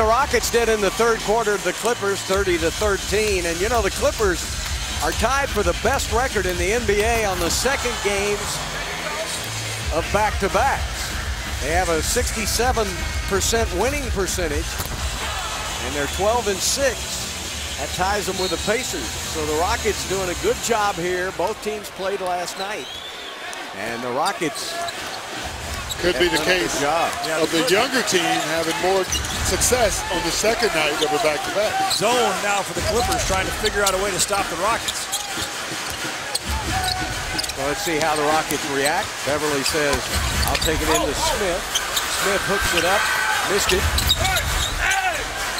the Rockets did in the third quarter of the Clippers, 30-13. And you know, the Clippers are tied for the best record in the NBA on the second games of back-to-backs. They have a 67% winning percentage, and they're 12-6. That ties them with the Pacers. So the Rockets doing a good job here. Both teams played last night, and the Rockets could be the case of the younger team having more success on the second night of a back-to-back. Zone now for the Clippers, trying to figure out a way to stop the Rockets. So let's see how the Rockets react. Beverly says, I'll take it into Smith. Smith hooks it up, missed it.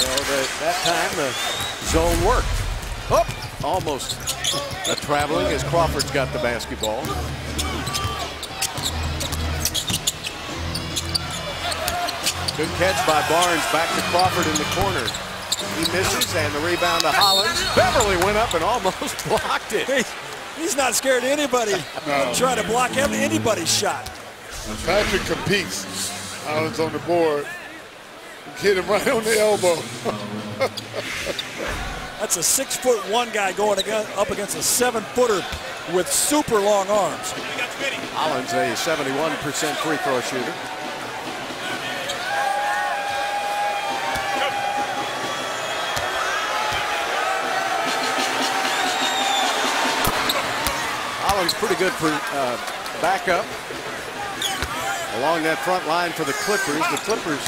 So that time the zone worked. Oh, almost a traveling as Crawford's got the basketball. Good catch by Barnes, back to Crawford in the corner. He misses, and the rebound to Hollins. Beverly went up and almost blocked it. He's not scared of anybody. No. Trying to block anybody's shot. Patrick competes. Hollins on the board. Hit him right on the elbow. That's a 6'1" guy going up against a 7-footer with super long arms. Hollins, a 71% free throw shooter. Hollins pretty good for backup along that front line for the Clippers. The Clippers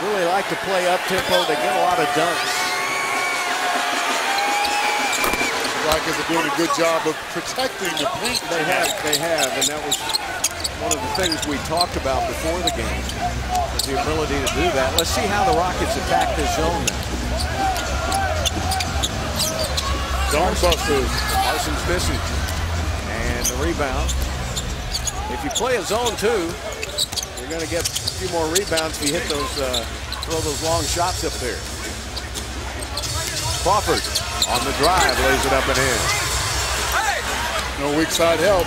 really like to play up-tempo. They get a lot of dunks. Rockets are doing a good job of protecting the paint. They have, and that was one of the things we talked about before the game, was the ability to do that. Let's see how the Rockets attack this zone now. Zone busters. Parsons missing. And the rebound. If you play a zone 2, you're going to get a few more rebounds if you hit those, throw those long shots up there. Crawford on the drive, lays it up and in. No weak side help.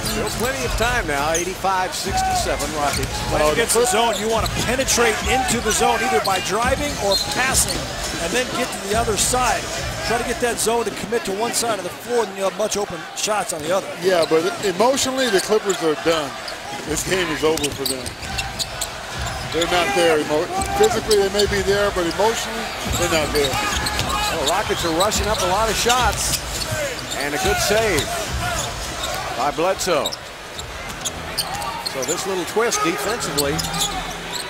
Still plenty of time now, 85-67 Rockets. When you get to the zone, you want to penetrate into the zone either by driving or passing, and then get to the other side. Try to get that zone to commit to one side of the floor, and you'll have much open shots on the other. Yeah, but emotionally, the Clippers are done. This game is over for them. They're not there. Physically, they may be there, but emotionally, they're not there. Well, the Rockets are rushing up a lot of shots, and a good save by Bledsoe. So this little twist defensively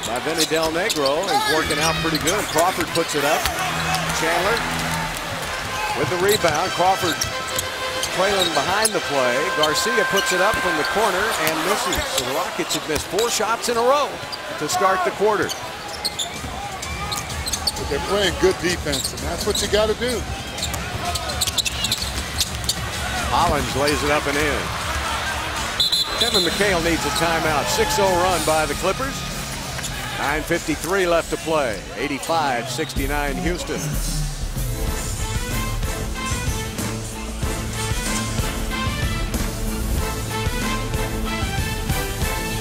by Vinny Del Negro is working out pretty good. Crawford puts it up. Chandler with the rebound. Crawford trailing behind the play. Garcia puts it up from the corner and misses. So the Rockets have missed 4 shots in a row to start the quarter. But they're playing good defense, and that's what you got to do. Hollins lays it up and in. Kevin McHale needs a timeout. 6-0 run by the Clippers. 9:53 left to play. 85-69 Houston.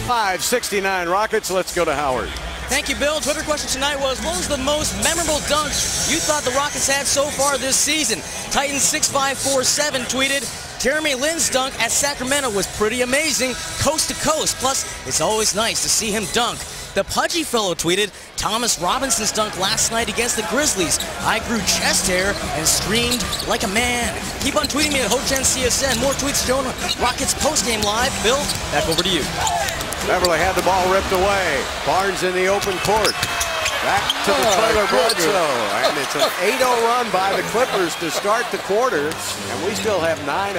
5-69 Rockets. Let's go to Howard. Thank you, Bill. Twitter question tonight was, what was the most memorable dunk you thought the Rockets had so far this season? Titan6547 tweeted, Jeremy Lin's dunk at Sacramento was pretty amazing, coast to coast. Plus, it's always nice to see him dunk. The Pudgy fellow tweeted, Thomas Robinson's dunk last night against the Grizzlies. I grew chest hair and screamed like a man. Keep on tweeting me at HoChanCSN. More tweets showing Rockets postgame live. Bill, back over to you. Beverly had the ball ripped away. Barnes in the open court. Back to the trailer Bledsoe. And it's an 8-0 run by the Clippers to start the quarter. And we still have 9.5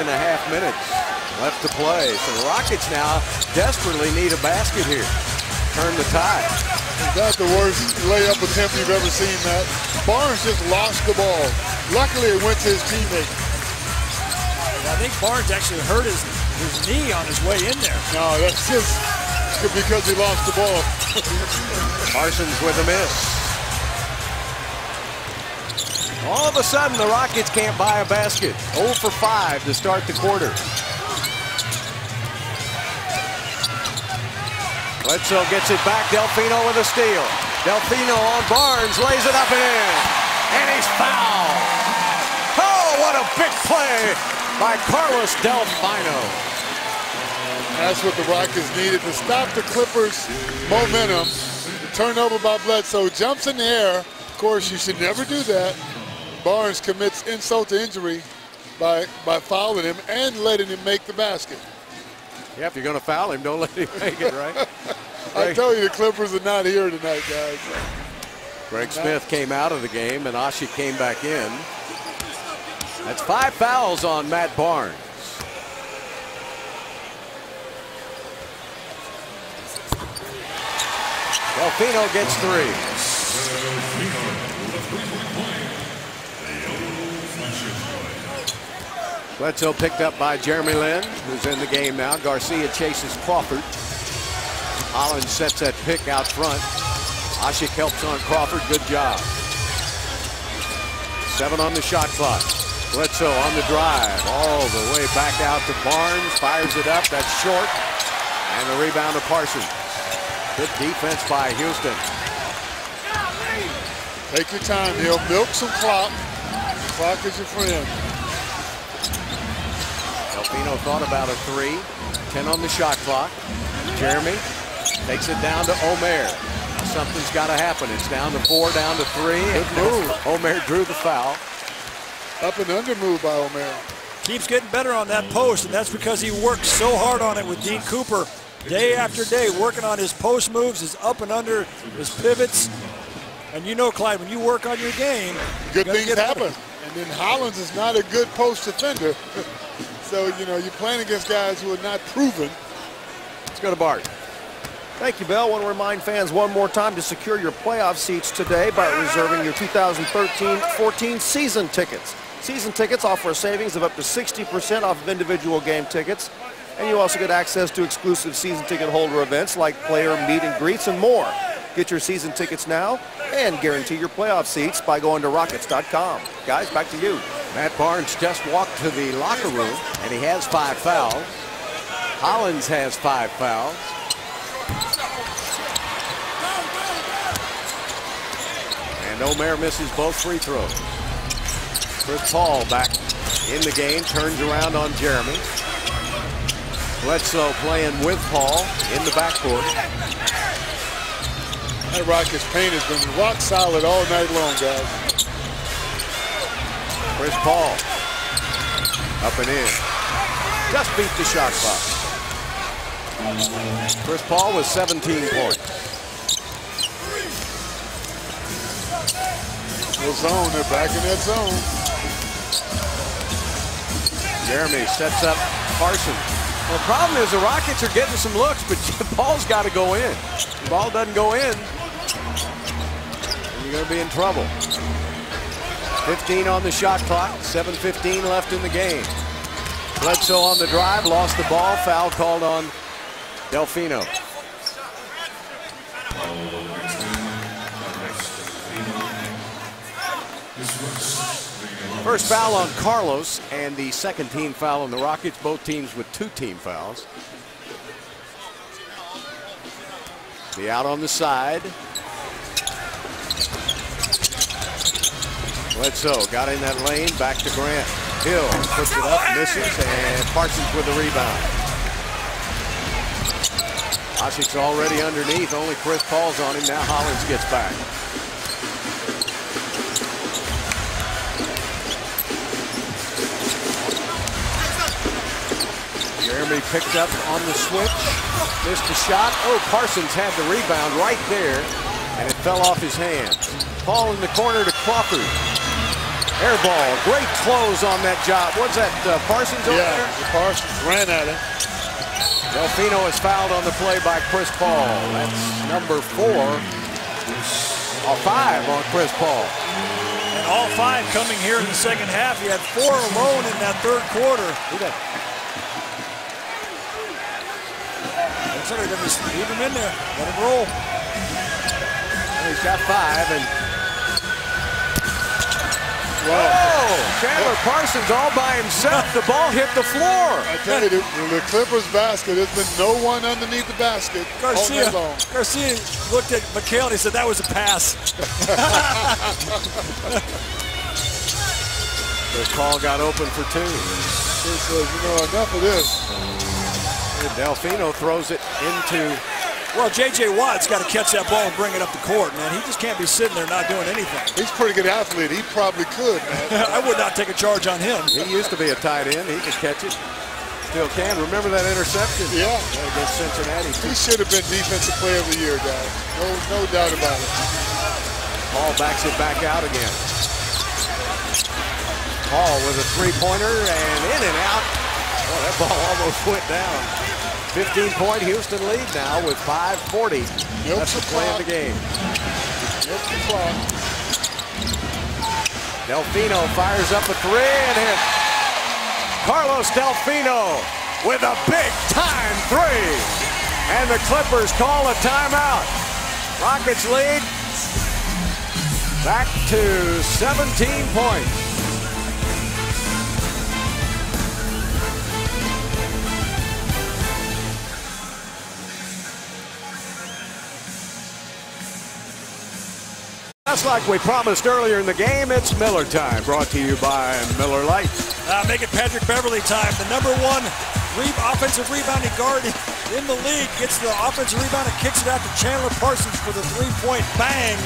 minutes left to play. So the Rockets now desperately need a basket here. Turn the tide. Is that the worst layup attempt you've ever seen, Matt? Barnes just lost the ball. Luckily, it went to his teammate. I think Barnes actually hurt his knee on his way in there. No, that's just because he lost the ball. Parsons with a miss. All of a sudden, the Rockets can't buy a basket. 0 for 5 to start the quarter. Bledsoe gets it back. Delfino with a steal. Delfino on Barnes, lays it up and in. And he's fouled. Oh, what a big play by Carlos Delfino. That's what the Rockets needed to stop the Clippers' momentum. The turnover by Bledsoe, jumps in the air. Of course, you should never do that. Barnes commits insult to injury by fouling him and letting him make the basket. Yeah, if you're going to foul him, don't let him make it, right? I tell you, the Clippers are not here tonight, guys. Greg Smith came out of the game, and Asik came back in. That's 5 fouls on Matt Barnes. Delfino gets 3. Bledsoe picked up by Jeremy Lin, who's in the game now. Garcia chases Crawford. Hollins sets that pick out front. Asik helps on Crawford. Good job. 7 on the shot clock. Bledsoe on the drive. All the way back out to Barnes. Fires it up. That's short. And the rebound to Parsons. Good defense by Houston. Take your time, Neil. Milk some clock. Clock is your friend. Delfino thought about a 3. 10 on the shot clock. Jeremy takes it down to Omer. Something's got to happen. It's down to 4, down to 3. Good move. Omer drew the foul. Up and under move by Omer. Keeps getting better on that post, and that's because he works so hard on it with Dean Cooper. Day after day, working on his post moves, his up and under, his pivots. And you know, Clyde, when you work on your game, good things happen. And then Hollins is not a good post defender. So, you know, you're playing against guys who are not proven. Let's go to Bart. Thank you, Bill. I want to remind fans one more time to secure your playoff seats today by reserving your 2013-14 season tickets. Season tickets offer a savings of up to 60% off of individual game tickets. And you also get access to exclusive season ticket holder events like player meet and greets and more. Get your season tickets now and guarantee your playoff seats by going to Rockets.com. Guys, back to you. Matt Barnes just walked to the locker room, and he has 5 fouls. Hollins has 5 fouls. And Omer misses both free throws. Chris Paul back in the game, turns around on Jeremy. Bledsoe playing with Paul in the backcourt. That Rockets paint has been rock solid all night long, guys. Chris Paul up and in. Just beat the shot clock. Chris Paul with 17 points. No zone, they're back in that zone. Jeremy sets up Parsons. Well, the problem is the Rockets are getting some looks, but the ball's got to go in. If the ball doesn't go in, you're going to be in trouble. 15 on the shot clock, 7:15 left in the game. Bledsoe on the drive, lost the ball, foul called on Delfino. First foul on Carlos and the second team foul on the Rockets, both teams with 2 team fouls. The out on the side. Bledsoe got in that lane, back to Grant. Hill puts it up, misses, and Parsons with the rebound. Asik's already underneath, only Chris Paul's on him. Now Hollins gets back. Jeremy picked up on the switch, missed the shot. Oh, Parsons had the rebound right there, and it fell off his hands. Paul in the corner to Crawford. Air ball, great close on that job. What's that, Parsons over there? Yeah, Parsons ran at it. Delfino is fouled on the play by Chris Paul. That's number 4, or 5 on Chris Paul. And all 5 coming here in the second half. He had 4 alone in that third quarter. Looks like they're going to leave him in there. Let him roll. And he's got 5, and Oh, Chandler Parsons all by himself. The ball hit the floor. I tell you, the Clippers basket, there's been no one underneath the basket all night long. Garcia looked at McHale and he said that was a pass. The call got open for two. He says, you know, enough of this. And Delfino throws it into... Well, J.J. Watt's got to catch that ball and bring it up the court, man. He just can't be sitting there not doing anything. He's a pretty good athlete. He probably could, man. I would not take a charge on him. He used to be a tight end. He could catch it. Still can. Remember that interception? Yeah. Against Cincinnati. He should have been Defensive Player of the Year, guys. No doubt about it. Paul backs it back out again. Paul with a three-pointer and in and out. Oh, that ball almost went down. 15-point Houston lead now with 5:40 left to play in the game. Delfino fires up a three and hit. Carlos Delfino with a big-time three. And the Clippers call a timeout. Rockets lead back to 17 points. Just like we promised earlier in the game, it's Miller time, brought to you by Miller Lite. Make it Patrick Beverly time. The #1 offensive rebounding guard in the league gets the offensive rebound and kicks it out to Chandler Parsons for the three-point bang.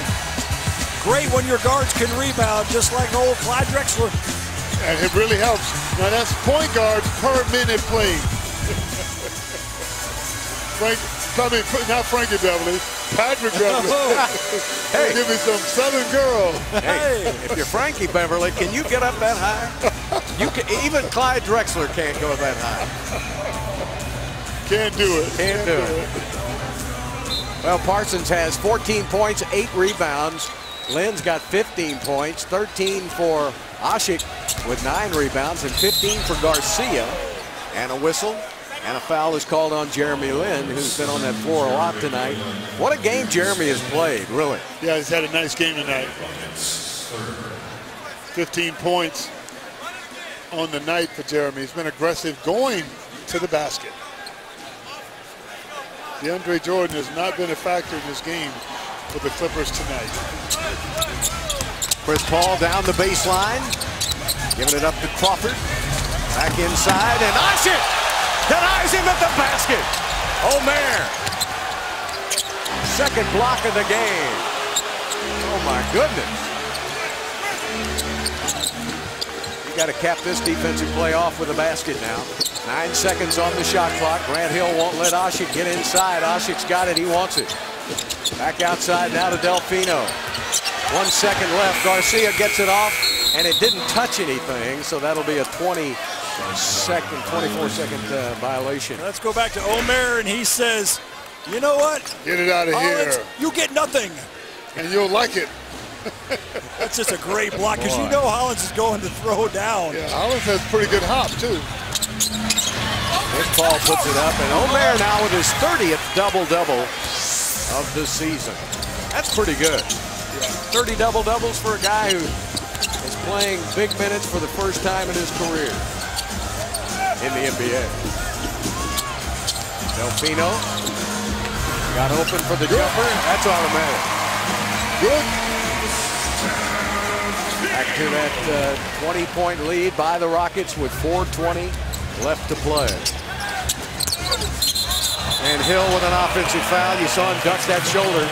Great when your guards can rebound, just like old Clyde Drexler. And it really helps. Now that's point guards per minute played. Not Frankie Beverly, Patrick Beverly. Hey, give me some Southern girl. Hey, if you're Frankie Beverly, can you get up that high? You can, even Clyde Drexler can't go that high. Can't do it. Can't do it. Well, Parsons has 14 points, 8 rebounds. Lynn's got 15 points, 13 for Asik with 9 rebounds, and 15 for Garcia. And a whistle. And a foul is called on Jeremy Lin, who's been on that floor a lot tonight. What a game Jeremy has played, really. Yeah, he's had a nice game tonight. 15 points on the night for Jeremy. He's been aggressive going to the basket. DeAndre Jordan has not been a factor in this game for the Clippers tonight. Chris Paul down the baseline, giving it up to Crawford. Back inside, and Asik denies him at the basket. Omer. Second block of the game. Oh my goodness. You got to cap this defensive play off with a basket now. 9 seconds on the shot clock. Grant Hill won't let Asik get inside. Asik's got it. He wants it. Back outside now to Delfino. 1 second left. Garcia gets it off, and it didn't touch anything, so that'll be a 24-second violation. Let's go back to Omer, and he says, you know what? Get it out of here. You get nothing. And you'll like it. That's just a great block, because you know Hollins is going to throw down. Yeah, Hollins has pretty good hop, too. This ball puts it up, and Omer now with his 30th double-double of the season. That's pretty good. 30 double-doubles for a guy who is playing big minutes for the first time in his career in the NBA. Delfino got open for the jumper. That's automatic. Good. Back to that 20-point lead by the Rockets with 4:20 left to play. And Hill with an offensive foul. You saw him duck that shoulder.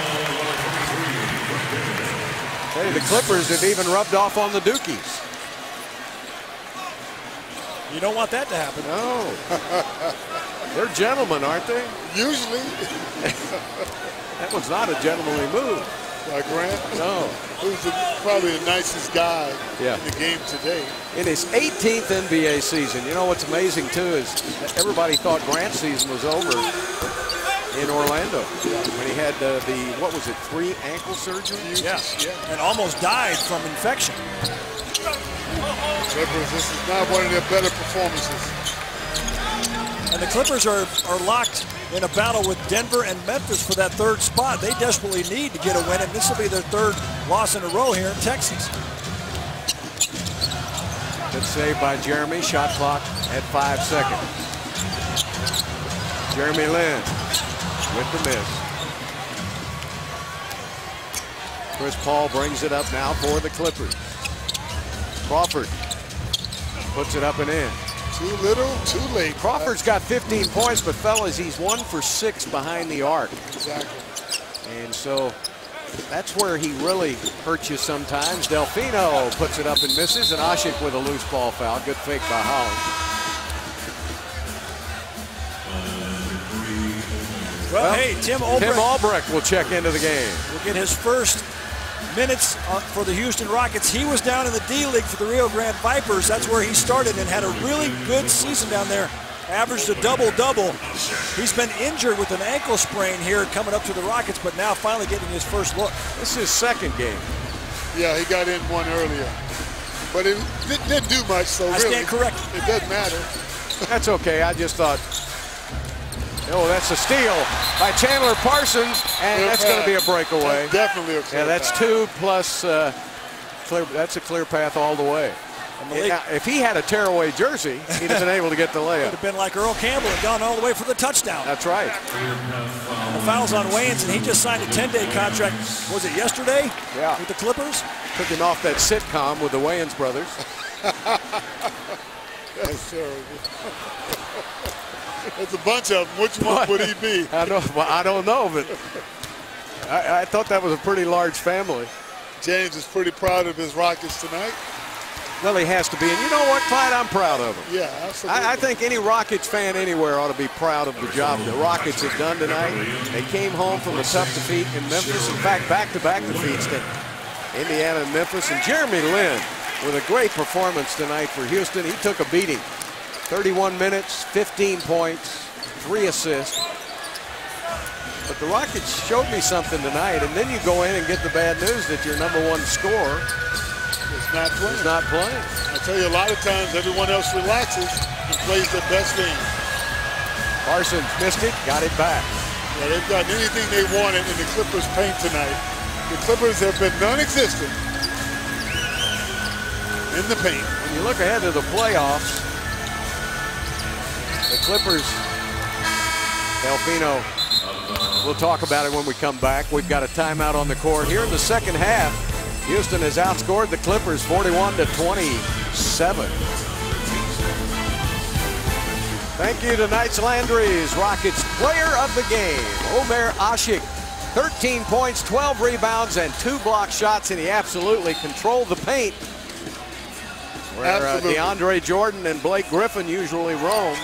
Hey, the Clippers have even rubbed off on the Dookies. You don't want that to happen. No. They're gentlemen, aren't they? Usually. That was not a gentlemanly move. Grant? No. Who's probably the nicest guy in the game today. In his 18th NBA season, you know what's amazing, too, is everybody thought Grant's season was over in Orlando when he had what was it, 3 ankle surgeries? Yeah, and almost died from infection. Clippers, this is not one of their better performances. And the Clippers are locked in a battle with Denver and Memphis for that 3rd spot. They desperately need to get a win, and this will be their 3rd loss in a row here in Texas. Good save by Jeremy. Shot clock at 5 seconds. Jeremy Lin with the miss. Chris Paul brings it up now for the Clippers. Crawford puts it up and in. Too little, too late. Crawford's got 15 points, but fellas, he's 1 for 6 behind the arc. Exactly. And so that's where he really hurts you sometimes. Delfino puts it up and misses, and Asik with a loose ball foul. Good fake by Holland. Well, hey, Tim Albrecht will check into the game. Will get his first minutes for the Houston Rockets. He was down in the D-League for the Rio Grande Vipers. That's where he started and had a really good season down there. Averaged a double-double. He's been injured with an ankle sprain here coming up to the Rockets, but now finally getting his first look. This is his second game. Yeah, he got in one earlier. But it didn't do much, so I stand corrected. It doesn't matter. That's okay. I just thought, oh, that's a steal by Chandler Parsons, and that's going to be a breakaway. That's definitely a clear Yeah, that's path. 2 plus clear. That's a clear path all the way. Now, if he had a tearaway jersey, he'd have been able to get the layup. Would have been like Earl Campbell and gone all the way for the touchdown. That's right. The foul's on Wayans, and he just signed a 10-day contract. Was it yesterday? Yeah. With the Clippers? Took him off that sitcom with the Wayans brothers. That's terrible. There's a bunch of them. Which one would he be? I don't know, but I thought that was a pretty large family. James is pretty proud of his Rockets tonight. Well, he has to be. And you know what, Clyde? I'm proud of him. Yeah, absolutely. I think any Rockets fan anywhere ought to be proud of the job the Rockets have done tonight. They came home from a tough defeat in Memphis. In fact, back-to-back defeats to Indiana and Memphis. And Jeremy Lin with a great performance tonight for Houston. He took a beating. 31 minutes, 15 points, 3 assists. But the Rockets showed me something tonight, and then you go in and get the bad news that your #1 scorer is not playing. I tell you, a lot of times everyone else relaxes and plays their best game. Parsons missed it, got it back. Yeah, they've gotten anything they wanted in the Clippers' paint tonight. The Clippers have been non-existent in the paint. When you look ahead to the playoffs, the Clippers, Delfino, we'll talk about it when we come back. We've got a timeout on the court. Here in the second half, Houston has outscored the Clippers 41-27. Thank you to Knights Landry's Rockets player of the game, Omer Asik. 13 points, 12 rebounds, and 2 block shots, and he absolutely controlled the paint. Where DeAndre Jordan and Blake Griffin usually roam.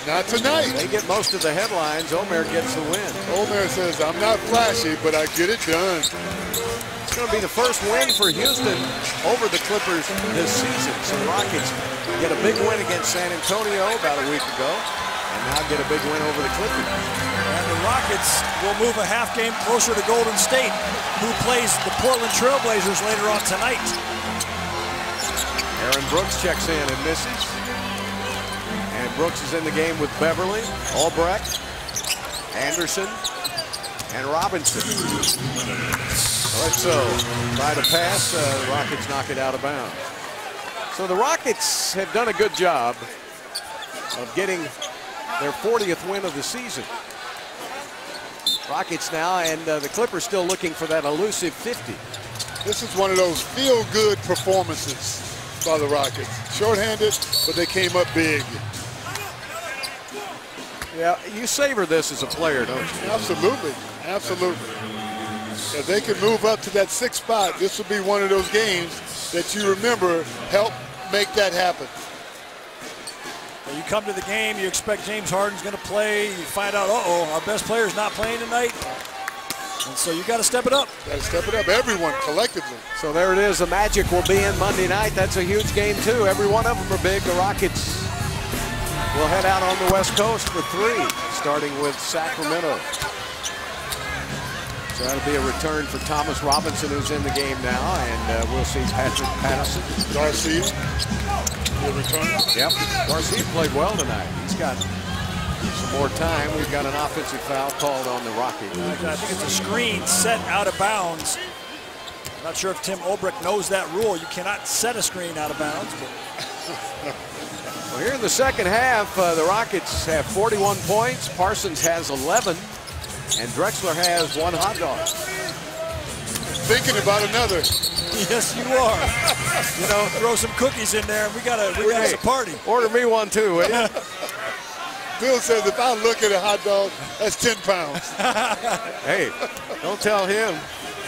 Not tonight. They get most of the headlines. Omer gets the win. Omer says, I'm not flashy, but I get it done. It's going to be the first win for Houston over the Clippers this season. So the Rockets get a big win against San Antonio about a week ago, and now get a big win over the Clippers. And the Rockets will move a half game closer to Golden State, who plays the Portland Trailblazers later on tonight. Aaron Brooks checks in and misses. And Brooks is in the game with Beverly, Albrecht, Anderson, and Robinson. So try to pass, Rockets knock it out of bounds. So the Rockets have done a good job of getting their 40th win of the season. Rockets now, and the Clippers still looking for that elusive 50. This is one of those feel-good performances by the Rockets. Short-handed, but they came up big. Yeah, you savor this as a player, don't you? Absolutely, absolutely. If they can move up to that 6th spot, this will be one of those games that you remember help make that happen. Well, you come to the game, you expect James Harden's going to play. You find out, our best player's not playing tonight. And so you got to step it up. Got to step it up, everyone collectively. So there it is. The Magic will be in Monday night. That's a huge game, too. Every one of them are big. The Rockets will head out on the West Coast for 3, starting with Sacramento. So that'll be a return for Thomas Robinson, who's in the game now, and we'll see Patrick Patterson. Garcia, will return. Yep, Garcia played well tonight. He's got some more time. We've got an offensive foul called on the Rockets. I think it's a screen set out of bounds. I'm not sure if Tim Olbrich knows that rule. You cannot set a screen out of bounds. But well, here in the second half, the Rockets have 41 points. Parsons has 11. And Drexler has 1 hot dog. Thinking about another. Yes, you are. You know, throw some cookies in there, and we got a party. Order me one too, will you? Bill says if I look at a hot dog, that's 10 pounds. Hey, don't tell him.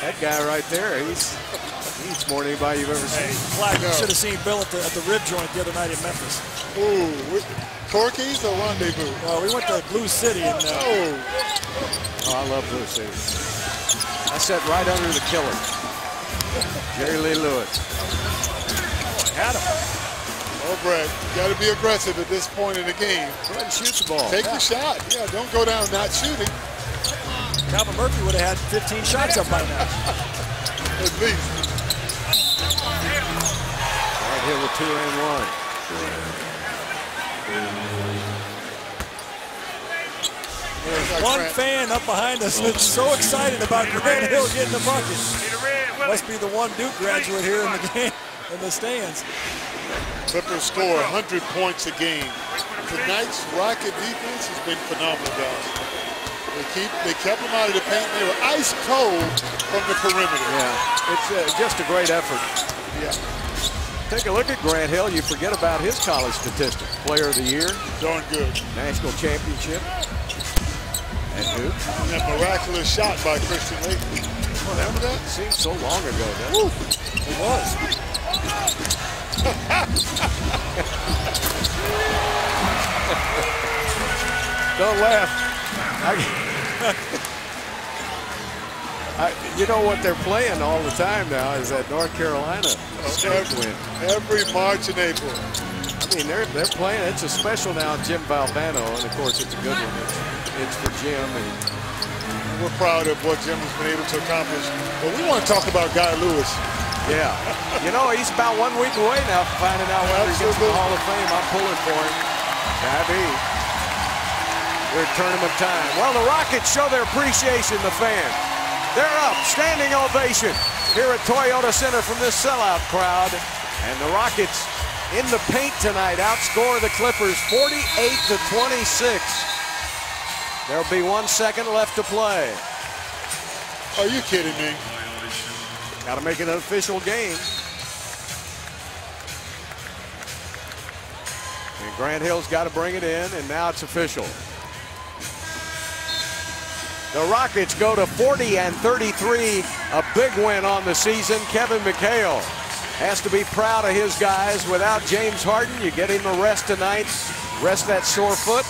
That guy right there, he eats more than anybody you've ever seen. Hey, Clyde, you should have seen Bill at the rib joint the other night in Memphis. Ooh, Corky's or Rendezvous? We went to Blue City. And, oh, I love Blue City. I sat right under the killer, Jerry Lee Lewis. Had him. Oh, Brett, you got to be aggressive at this point in the game. Go ahead and shoot the ball. Take the shot. Yeah, don't go down not shooting. Calvin Murphy would have had 15 shots up by now. At least. Right here with 2 and 1. There's one fan up behind us that's so excited about Grant Hill getting the bucket. Must be the one Duke graduate here in the game, in the stands. Clippers score 100 points a game. Tonight's Rocket defense has been phenomenal, guys. They kept them out of the paint. They were ice cold from the perimeter. Yeah, it's just a great effort. Yeah. Take a look at Grant Hill. You forget about his college statistics. Player of the year. Darn good. National championship. And Duke. And that miraculous shot by Christian Laettner. Remember that? Seems so long ago, doesn't it? It was. Don't laugh. You know what they're playing all the time now is that North Carolina State win. Every March and April. I mean, they're playing. It's a special now, Jim Valvano, and of course it's a good one. It's for Jim, and we're proud of what Jim has been able to accomplish. But we want to talk about Guy Lewis. Yeah, you know, he's about 1 week away now from finding out whether he gets to the Hall of Fame. I'm pulling for him. Gotta be. We're at tournament time. Well, the Rockets show their appreciation, the fans. They're up, standing ovation here at Toyota Center from this sellout crowd. And the Rockets in the paint tonight outscore the Clippers 48-26. There'll be 1 second left to play. Are you kidding me? Got to make it an official game. And Grant Hill's got to bring it in, and now it's official. The Rockets go to 40-33, a big win on the season. Kevin McHale has to be proud of his guys. Without James Harden, you get him a rest tonight, rest that sore foot.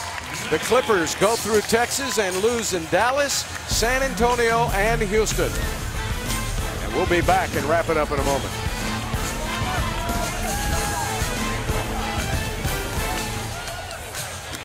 The Clippers go through Texas and lose in Dallas, San Antonio, and Houston. And we'll be back and wrap it up in a moment.